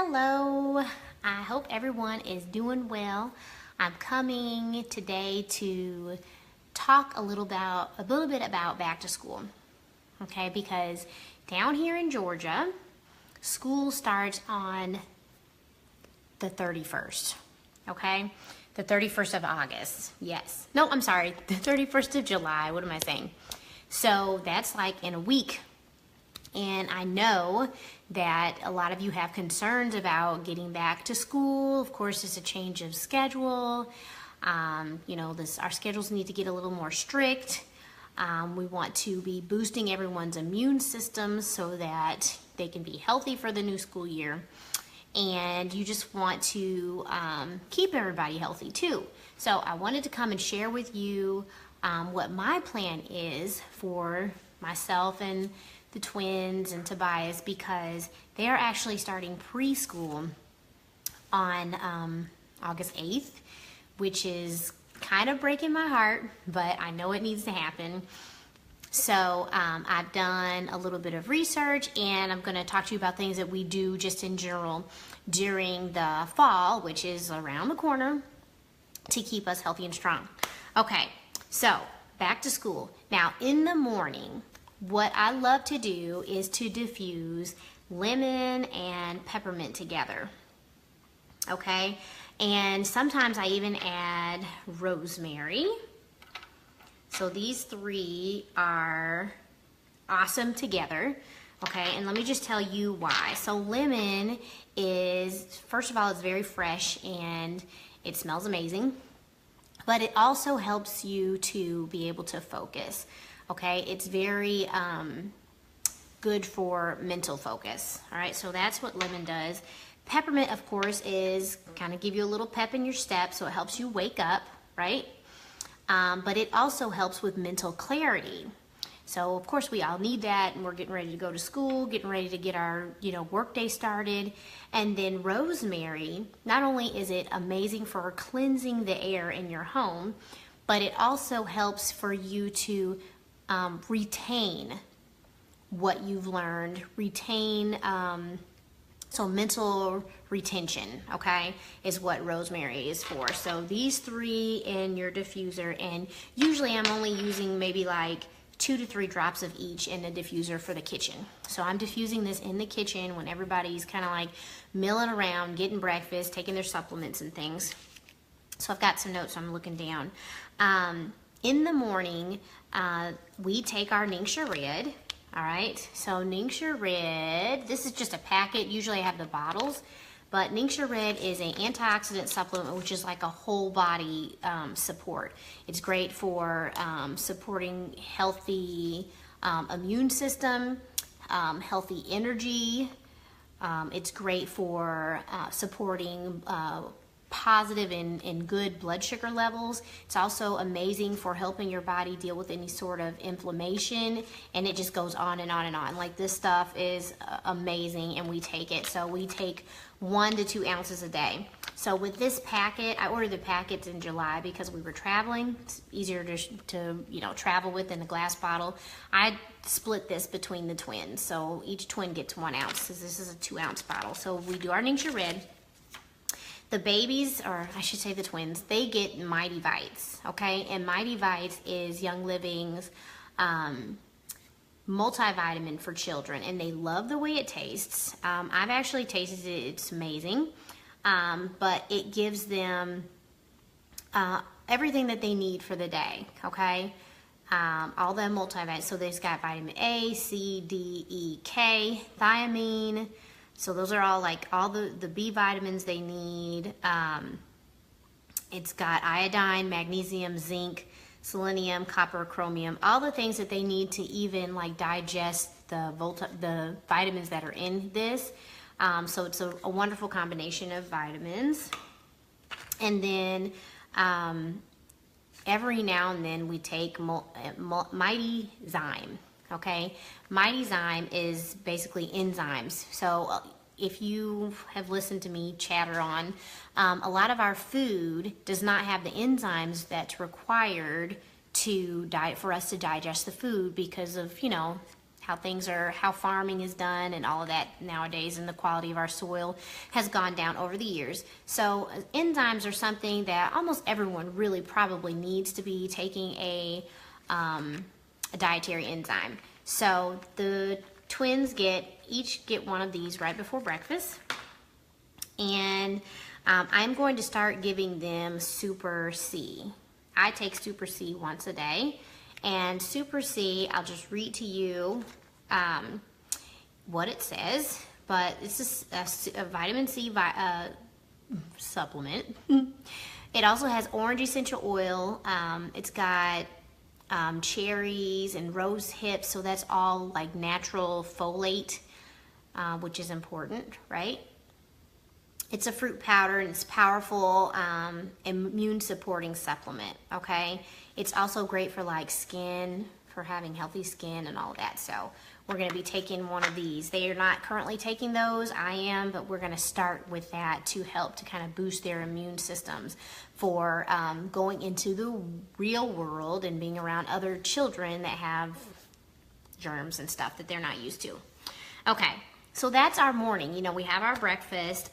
Hello, I hope everyone is doing well. I'm coming today to talk a little bit about back to school. Okay, because down here in Georgia, school starts on the 31st. Okay? The 31st of August. Yes. No, I'm sorry. The 31st of July. What am I saying? So that's like in a week. And I know that a lot of you have concerns about getting back to school. Of course, it's a change of schedule. Our schedules need to get a little more strict. We want to be boosting everyone's immune system so that they can be healthy for the new school year. And you just want to keep everybody healthy too. So I wanted to come and share with you what my plan is for myself and the twins and Tobias, because they are actually starting preschool on August 8th, which is kind of breaking my heart, but I know it needs to happen. So I've done a little bit of research, and I'm going to talk to you about things that we do just in general during the fall, which is around the corner, to keep us healthy and strong. Okay, so back to school. Now, in the morning, what I love to do is to diffuse lemon and peppermint together. Okay, and sometimes I even add rosemary. So these three are awesome together. Okay, and let me just tell you why. So lemon is, first of all, it's very fresh and it smells amazing, but it also helps you to be able to focus. Okay, it's very good for mental focus. All right, so that's what lemon does. Peppermint, of course, is kind of give you a little pep in your step, so it helps you wake up, right? But it also helps with mental clarity. So, of course, we all need that, and we're getting ready to go to school, getting ready to get our, work day started. And then rosemary, not only is it amazing for cleansing the air in your home, but it also helps for you to retain what you've learned, so mental retention, okay, is what rosemary is for. So these three in your diffuser, and usually I'm only using maybe like 2 to 3 drops of each in the diffuser for the kitchen. So I'm diffusing this in the kitchen when everybody's kind of like milling around, getting breakfast, taking their supplements and things. So I've got some notes, I'm looking down. In the morning, we take our Ningxia Red. All right, so Ningxia Red, this is just a packet. Usually I have the bottles, but Ningxia Red is an antioxidant supplement, which is like a whole body support. It's great for supporting healthy immune system, healthy energy. It's great for supporting positive and good blood sugar levels. It's also amazing for helping your body deal with any sort of inflammation, and it just goes on and on and on. Like, this stuff is amazing, and we take it. So we take 1 to 2 ounces a day. So with this packet, I ordered the packets in July because we were traveling. It's easier to travel with in a glass bottle. I split this between the twins, so each twin gets 1 ounce, because this is a 2-ounce bottle. So we do our Ningxia Red. The babies, or I should say the twins, they get Mighty Vites, okay? And Mighty Vites is Young Living's multivitamin for children, and they love the way it tastes. I've actually tasted it, it's amazing. But it gives them everything that they need for the day, okay? All the multivitamins, so they've got vitamin A, C, D, E, K, thiamine. So those are all like all the B vitamins they need. It's got iodine, magnesium, zinc, selenium, copper, chromium, all the things that they need to even like digest the vitamins that are in this. So it's a wonderful combination of vitamins. And then every now and then we take Mighty Zyme. Okay, Mighty Zyme is basically enzymes. So if you have listened to me chatter on, a lot of our food does not have the enzymes that's required for us to digest the food because of, how farming is done and all of that nowadays, and the quality of our soil has gone down over the years. So enzymes are something that almost everyone really probably needs to be taking a dietary enzyme. So the twins each get one of these right before breakfast, and I'm going to start giving them Super C. I take Super C once a day, and Super C, I'll just read to you what it says, but it's a vitamin C supplement. It also has orange essential oil. It's got cherries and rose hips, so that's all like natural folate, which is important, right? It's a fruit powder, and it's powerful immune supporting supplement, okay? It's also great for like skin, for having healthy skin and all that. So we're gonna be taking one of these. They are not currently taking those, I am, but we're gonna start with that to help to kind of boost their immune systems for going into the real world and being around other children that have germs and stuff that they're not used to. Okay. So that's our morning. You know, we have our breakfast.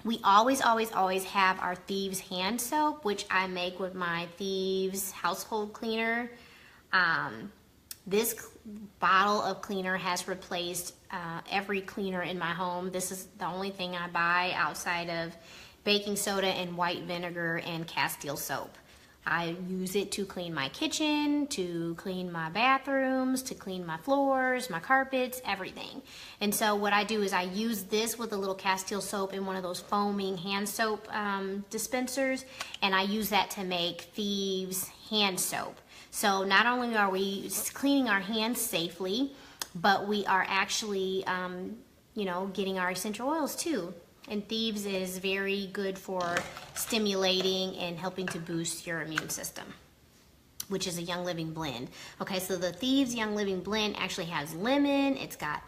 We always have our Thieves hand soap, which I make with my Thieves household cleaner. This bottle of cleaner has replaced every cleaner in my home. This is the only thing I buy outside of baking soda and white vinegar and Castile soap. I use it to clean my kitchen, to clean my bathrooms, to clean my floors, my carpets, everything. And so what I do is I use this with a little Castile soap in one of those foaming hand soap dispensers, and I use that to make Thieves hand soap. So not only are we cleaning our hands safely, but we are actually, you know, getting our essential oils too. And Thieves is very good for stimulating and helping to boost your immune system, which is a Young Living blend. Okay, so the Thieves Young Living blend actually has lemon, it's got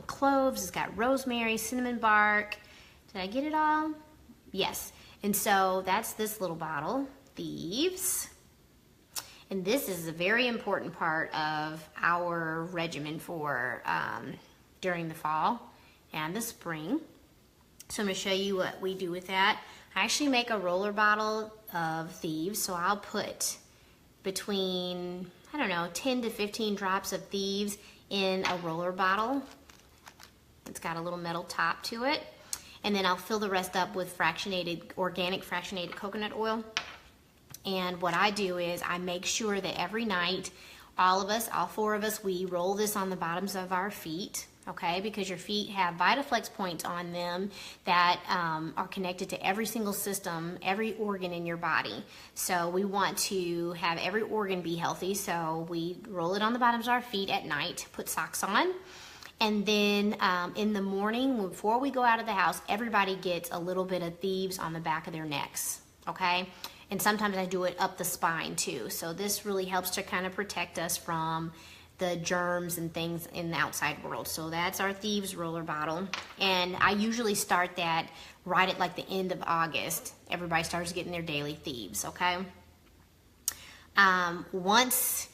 cloves, it's got rosemary, cinnamon bark. Did I get it all? Yes. And so that's this little bottle, Thieves. And this is a very important part of our regimen for during the fall and the spring. So I'm going to show you what we do with that. I actually make a roller bottle of Thieves, so I'll put between, I don't know, 10 to 15 drops of Thieves in a roller bottle. It's got a little metal top to it. And then I'll fill the rest up with organic fractionated coconut oil. And what I do is I make sure that every night, all four of us, we roll this on the bottoms of our feet. Okay, because your feet have VitaFlex points on them that are connected to every single system, every organ in your body. So we want to have every organ be healthy. So we roll it on the bottoms of our feet at night, put socks on. And then in the morning, before we go out of the house, everybody gets a little bit of Thieves on the back of their necks, okay? And sometimes I do it up the spine too. So this really helps to kind of protect us from the germs and things in the outside world. So that's our Thieves roller bottle. And I usually start that right at like the end of August. Everybody starts getting their daily Thieves, okay? Once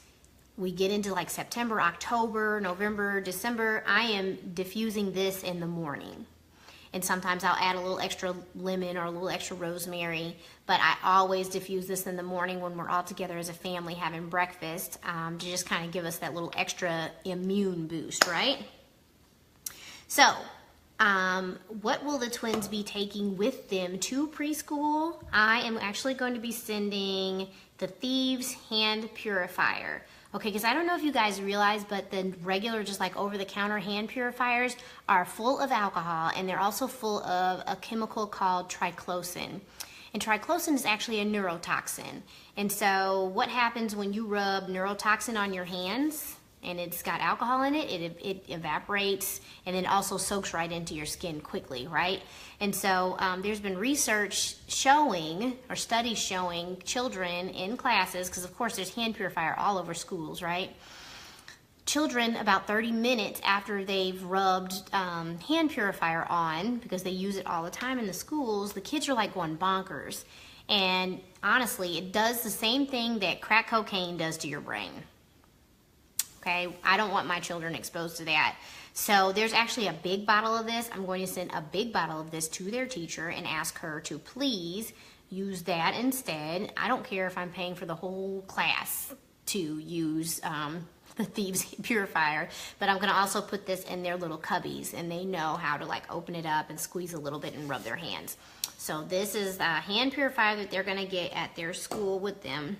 we get into like September, October, November, December, I am diffusing this in the morning. And sometimes I'll add a little extra lemon or a little extra rosemary, but I always diffuse this in the morning when we're all together as a family having breakfast to just kind of give us that little extra immune boost, right? So, what will the twins be taking with them to preschool? I am actually going to be sending the Thieves hand purifier. Okay, because I don't know if you guys realize, but the regular, just like over-the-counter hand purifiers are full of alcohol, and they're also full of a chemical called triclosan. And triclosan is actually a neurotoxin. And so what happens when you rub neurotoxin on your hands, and it's got alcohol in it, it evaporates, and then also soaks right into your skin quickly, right? And so there's been research showing, or studies showing children in classes, because of course there's hand purifier all over schools, right? Children, about 30 minutes after they've rubbed hand purifier on, because they use it all the time in the schools, the kids are like going bonkers. And honestly, it does the same thing that crack cocaine does to your brain. okay? I don't want my children exposed to that. So there's actually a big bottle of this. I'm going to send a big bottle of this to their teacher and ask her to please use that instead. I don't care if I'm paying for the whole class to use the Thieves purifier, but I'm gonna also put this in their little cubbies, and they know how to like open it up and squeeze a little bit and rub their hands. So this is the hand purifier that they're gonna get at their school with them.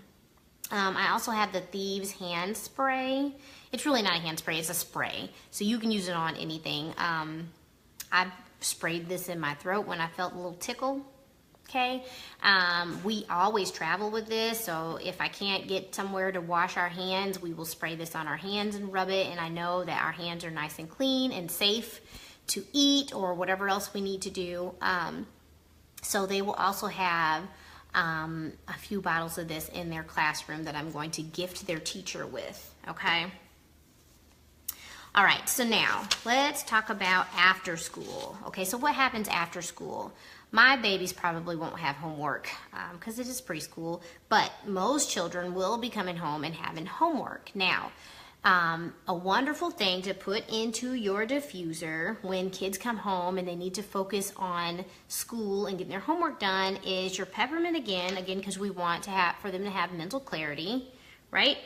I also have the Thieves hand spray. It's really not a hand spray, it's a spray. So you can use it on anything. I sprayed this in my throat when I felt a little tickle. Okay, we always travel with this, so if I can't get somewhere to wash our hands, we will spray this on our hands and rub it, and I know that our hands are nice and clean and safe to eat or whatever else we need to do. So they will also have a few bottles of this in their classroom that I'm going to gift their teacher with, okay? All right, so now let's talk about after school. Okay, so what happens after school? My babies probably won't have homework because it is preschool, but most children will be coming home and having homework. Now, a wonderful thing to put into your diffuser when kids come home and they need to focus on school and getting their homework done is your peppermint again because we want to have for them to have mental clarity, right?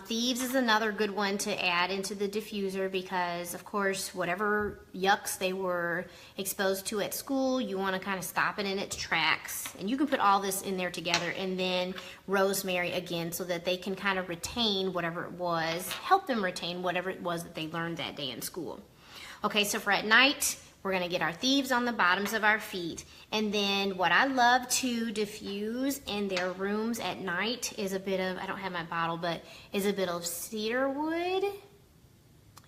Thieves is another good one to add into the diffuser because, of course, whatever yucks they were exposed to at school, you want to kind of stop it in its tracks. And you can put all this in there together, and then rosemary again so that they can kind of retain whatever it was, help them retain whatever it was that they learned that day in school. Okay, so for at night, we're going to get our Thieves on the bottoms of our feet. And then what I love to diffuse in their rooms at night is a bit of, I don't have my bottle, but is a bit of cedar wood.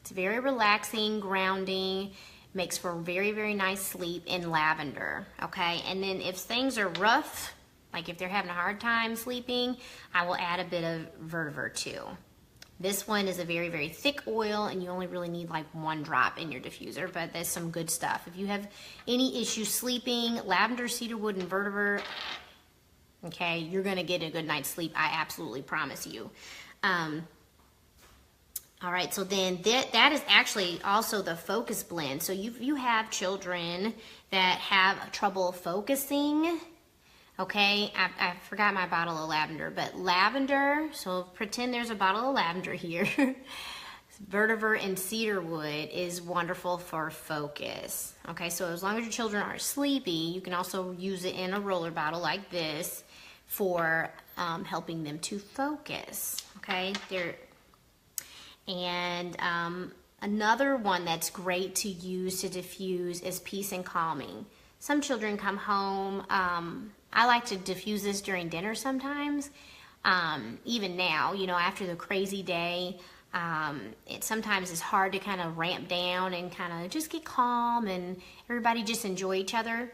It's very relaxing, grounding, makes for very, very nice sleep in lavender, okay? And then if things are rough, like if they're having a hard time sleeping, I will add a bit of vetiver too. This one is a very, very thick oil, and you only really need like 1 drop in your diffuser, but there's some good stuff. If you have any issues sleeping, lavender, cedarwood, and vetiver, okay, you're gonna get a good night's sleep, I absolutely promise you. All right, so then that is actually also the focus blend. So you have children that have trouble focusing. Okay, I forgot my bottle of lavender, but lavender, so pretend there's a bottle of lavender here. Vetiver and cedarwood is wonderful for focus. Okay, so as long as your children are sleepy, you can also use it in a roller bottle like this for helping them to focus. Okay, another one that's great to use to diffuse is peace and calming. Some children come home, I like to diffuse this during dinner sometimes. Even now, you know, after the crazy day, it sometimes is hard to kind of ramp down and kind of just get calm and everybody just enjoy each other.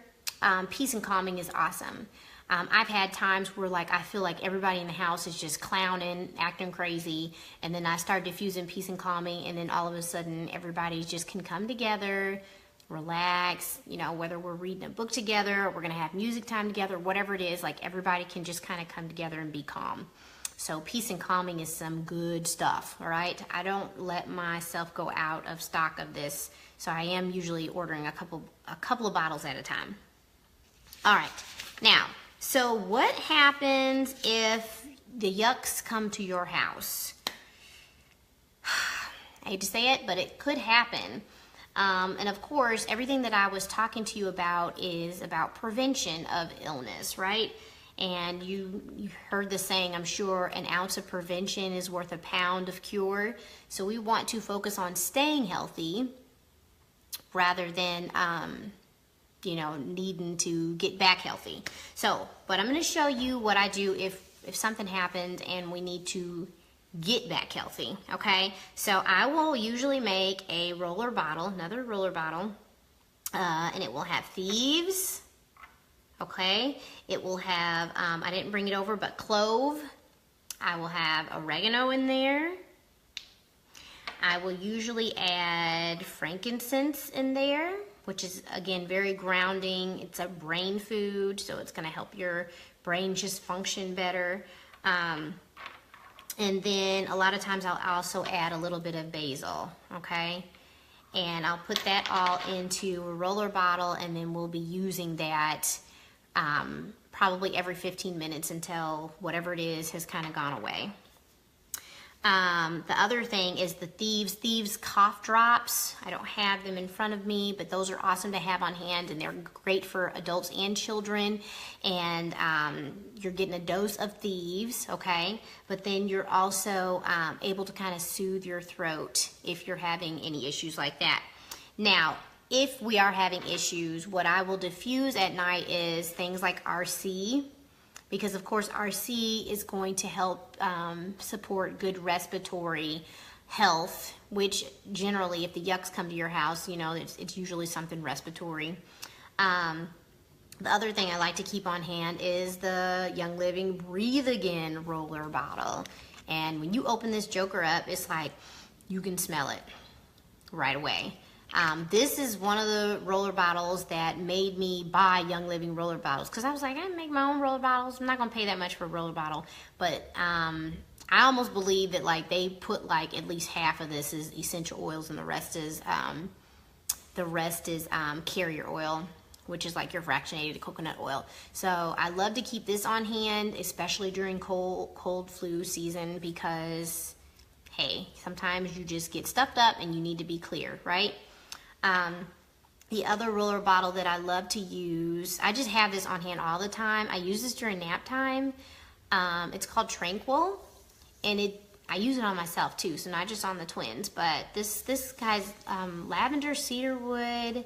Peace and calming is awesome. I've had times where like I feel like everybody in the house is just clowning, acting crazy, and then I start diffusing peace and calming, and then all of a sudden everybody just can come together, relax, you know, whether we're reading a book together or we're gonna have music time together, whatever it is, like everybody can just kind of come together and be calm. So peace and calming is some good stuff, all right? I don't let myself go out of stock of this, so I am usually ordering a couple of bottles at a time. All right, now, so what happens if the yucks come to your house? I hate to say it, but it could happen. And of course, everything that I was talking to you about is about prevention of illness, right? And you heard the saying, I'm sure, an ounce of prevention is worth a pound of cure. So we want to focus on staying healthy rather than, you know, needing to get back healthy. So, but I'm going to show you what I do if something happened and we need to get back healthy, okay? So I will usually make a roller bottle, another roller bottle, and it will have Thieves, okay? It will have, I didn't bring it over, but clove. I will have oregano in there. I will usually add frankincense in there, which is, again, very grounding. It's a brain food, so it's gonna help your brain just function better. And then a lot of times I'll also add a little bit of basil, okay? And I'll put that all into a roller bottle, and then we'll be using that probably every 15 minutes until whatever it is has kind of gone away. The other thing is the Thieves cough drops. I don't have them in front of me, but those are awesome to have on hand, and they're great for adults and children. And you're getting a dose of Thieves, okay? But then you're also able to kind of soothe your throat if you're having any issues like that. Now, if we are having issues, what I will diffuse at night is things like RC, because of course RC is going to help support good respiratory health, which generally if the yucks come to your house, you know, it's usually something respiratory. The other thing I like to keep on hand is the Young Living Breathe Again roller bottle. And when you open this joker up, it's like you can smell it right away. This is one of the roller bottles that made me buy Young Living roller bottles, because I was like, I can make my own roller bottles. I'm not going to pay that much for a roller bottle. But I almost believe that like they put like at least half of this is essential oils, and the rest is carrier oil, which is like your fractionated coconut oil. So I love to keep this on hand, especially during cold flu season, because hey, sometimes you just get stuffed up and you need to be clear, right? The other roller bottle that I love to use, I just have this on hand all the time. I use this during nap time. It's called Tranquil, and I use it on myself too, so not just on the twins. But this guy's lavender, cedarwood,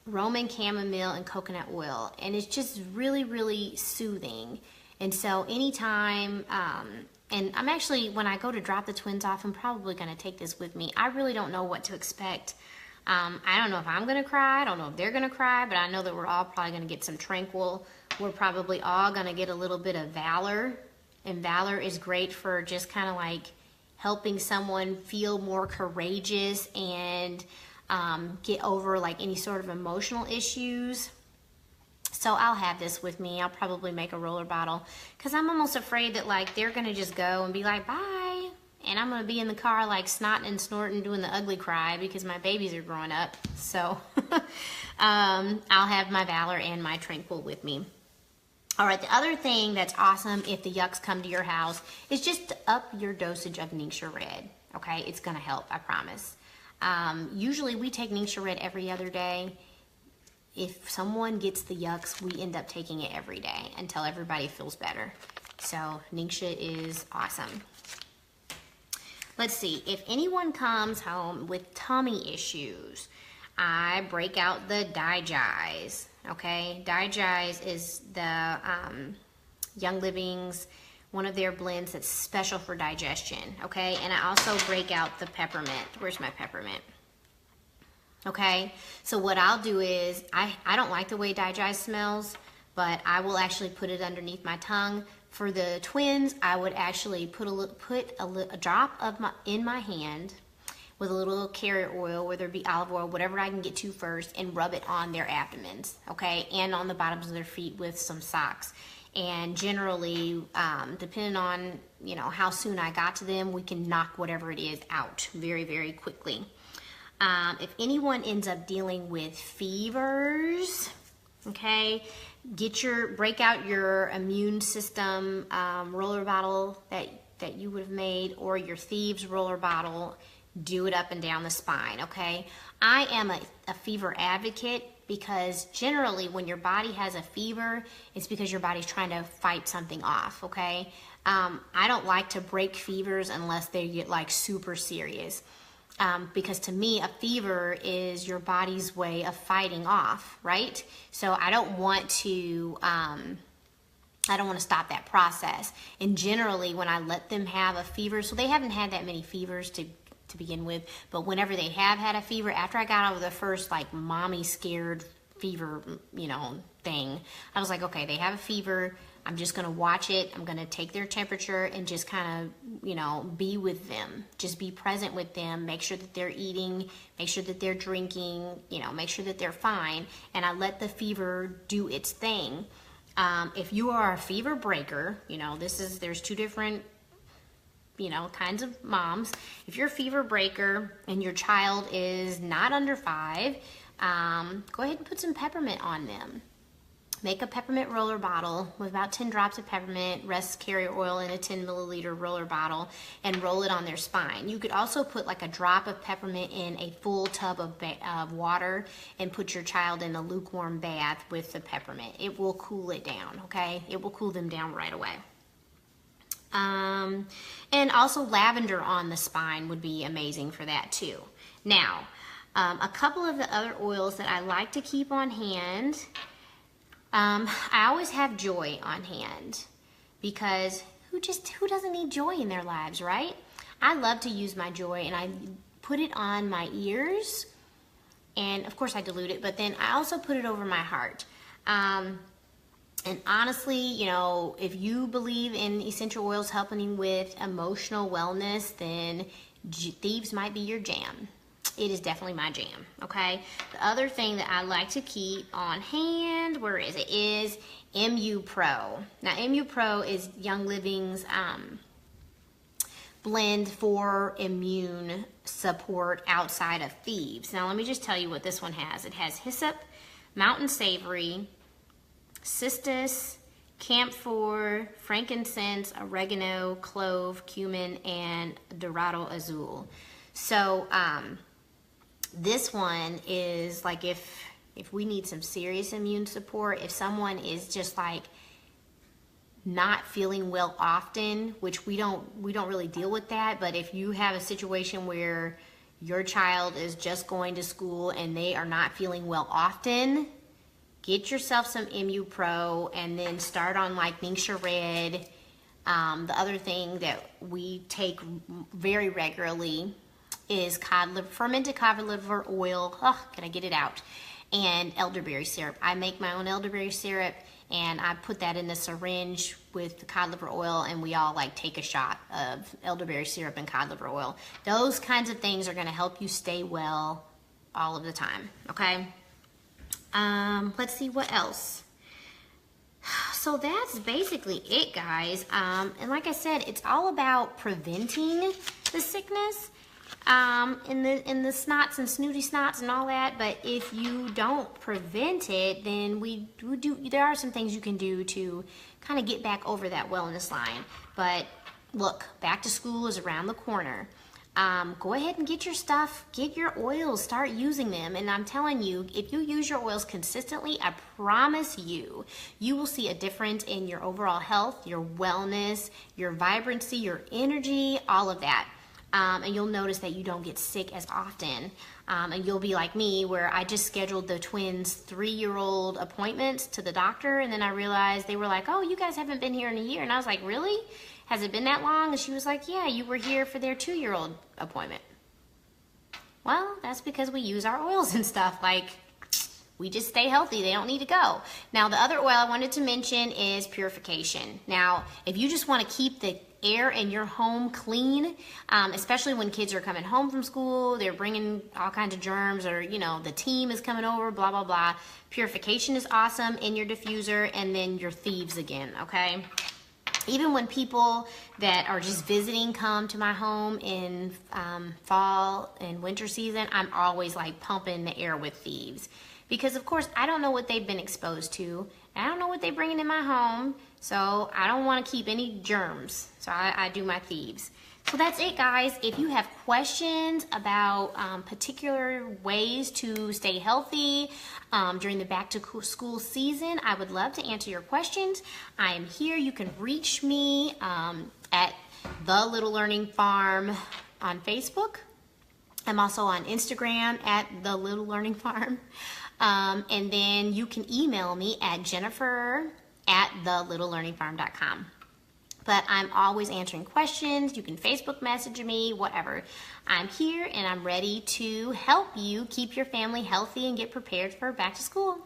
Roman chamomile, and coconut oil, and it's just really, really soothing. And so anytime, and I'm actually, when I go to drop the twins off, I'm probably going to take this with me. I really don't know what to expect. I don't know if I'm going to cry. I don't know if they're going to cry, but I know that we're all probably going to get some Tranquil. We're probably all going to get a little bit of Valor. And Valor is great for just kind of like helping someone feel more courageous and get over like any sort of emotional issues. So I'll have this with me. I'll probably make a roller bottle, because I'm almost afraid that like they're going to just go and be like, bye. And I'm going to be in the car like snotting and snorting, doing the ugly cry because my babies are growing up. So I'll have my Valor and my Tranquil with me. All right, the other thing that's awesome if the yucks come to your house is just to up your dosage of Ningxia Red. Okay, it's going to help, I promise. Usually we take Ningxia Red every other day. If someone gets the yucks, we end up taking it every day until everybody feels better. So Ningxia is awesome. Let's see, if anyone comes home with tummy issues, I break out the Digest, okay? Digest is the Young Living's, one of their blends that's special for digestion, okay? And I also break out the peppermint. Where's my peppermint? Okay, so what I'll do is, I don't like the way Digest smells, but I will actually put it underneath my tongue. For the twins, I would actually put a drop of in my hand with a little carrier oil, whether it be olive oil, whatever I can get to first, and rub it on their abdomens, okay, and on the bottoms of their feet with some socks. And generally, depending on, you know, how soon I got to them, we can knock whatever it is out very, very quickly. If anyone ends up dealing with fevers, okay, break out your immune system roller bottle that you would have made, or your Thieves roller bottle. Do it up and down the spine, okay? I am a fever advocate, because generally when your body has a fever, it's because your body's trying to fight something off, okay? I don't like to break fevers unless they get like super serious. Because to me, a fever is your body's way of fighting off, right? So I don't want to stop that process. And generally, when I let them have a fever, so they haven't had that many fevers to begin with, but whenever they have had a fever, after I got over the first like mommy scared fever, you know, thing, I was like, okay, they have a fever. I'm just going to watch it. I'm going to take their temperature and just kind of, you know, be with them. Just be present with them. Make sure that they're eating. Make sure that they're drinking. You know, make sure that they're fine. And I let the fever do its thing. If you are a fever breaker, you know, there's two different kinds of moms. If you're a fever breaker and your child is not under 5, go ahead and put some peppermint on them. Make a peppermint roller bottle with about 10 drops of peppermint, rest carrier oil in a 10 milliliter roller bottle, and roll it on their spine. You could also put like a drop of peppermint in a full tub of water and put your child in a lukewarm bath with the peppermint. It will cool it down, okay? It will cool them down right away. And also lavender on the spine would be amazing for that too. Now, a couple of the other oils that I like to keep on hand. I always have joy on hand because who doesn't need joy in their lives, right? I love to use my joy and I put it on my ears, and of course I dilute it, but then I also put it over my heart. And honestly, if you believe in essential oils helping with emotional wellness, then Thieves might be your jam. It is definitely my jam, okay? The other thing that I like to keep on hand, where is it, is MU Pro. Now, MU Pro is Young Living's blend for immune support outside of Thieves. Now, let me just tell you what this one has. It has hyssop, mountain savory, cistus, camphor, frankincense, oregano, clove, cumin, and dorado azul. So, this one is like if we need some serious immune support, if someone is just like not feeling well often, which we don't really deal with that, but if you have a situation where your child is just going to school and they are not feeling well often, get yourself some MU Pro and then start on like Ningxia Red. The other thing that we take very regularly is fermented cod liver oil. Oh, can I get it out? And elderberry syrup. I make my own elderberry syrup and I put that in the syringe with the cod liver oil, and we all like take a shot of elderberry syrup and cod liver oil. Those kinds of things are going to help you stay well all of the time, okay? Let's see what else. So that's basically it, guys. And like I said, it's all about preventing the sickness. In the snots and snooty snots and all that, but if you don't prevent it, then there are some things you can do to kind of get back over that wellness line. But look, back to school is around the corner. Go ahead and get your stuff, get your oils, start using them. And I'm telling you, if you use your oils consistently, I promise you will see a difference in your overall health, your wellness, your vibrancy, your energy, all of that. And you'll notice that you don't get sick as often. And you'll be like me, where I just scheduled the twins' 3-year-old appointments to the doctor, and then I realized they were like, oh, you guys haven't been here in a year. And I was like, really? Has it been that long? And she was like, yeah, you were here for their 2-year-old appointment. Well, that's because we use our oils and stuff. Like, we just stay healthy. They don't need to go. Now, the other oil I wanted to mention is purification. Now, if you just want to keep the air in your home clean, especially when kids are coming home from school, they're bringing all kinds of germs, or the team is coming over, blah blah blah. Purification is awesome in your diffuser, and then your Thieves again, okay? Even when people that are just visiting come to my home in fall and winter season, I'm always like pumping the air with Thieves, because of course I don't know what they've been exposed to. I don't know what they're bringing in my home, so I don't want to keep any germs. So I do my Thieves. So that's it, guys. If you have questions about particular ways to stay healthy during the back to school season, I would love to answer your questions. I am here. You can reach me at The Little Learning Farm on Facebook. I'm also on Instagram at The Little Learning Farm. And then you can email me at jennifer@thelittlelearningfarm.com. But I'm always answering questions. You can Facebook message me, whatever. I'm here and I'm ready to help you keep your family healthy and get prepared for back to school.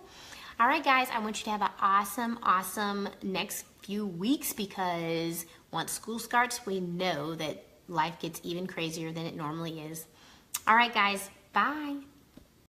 All right, guys, I want you to have an awesome, awesome next few weeks, because once school starts, we know that life gets even crazier than it normally is. All right, guys, bye.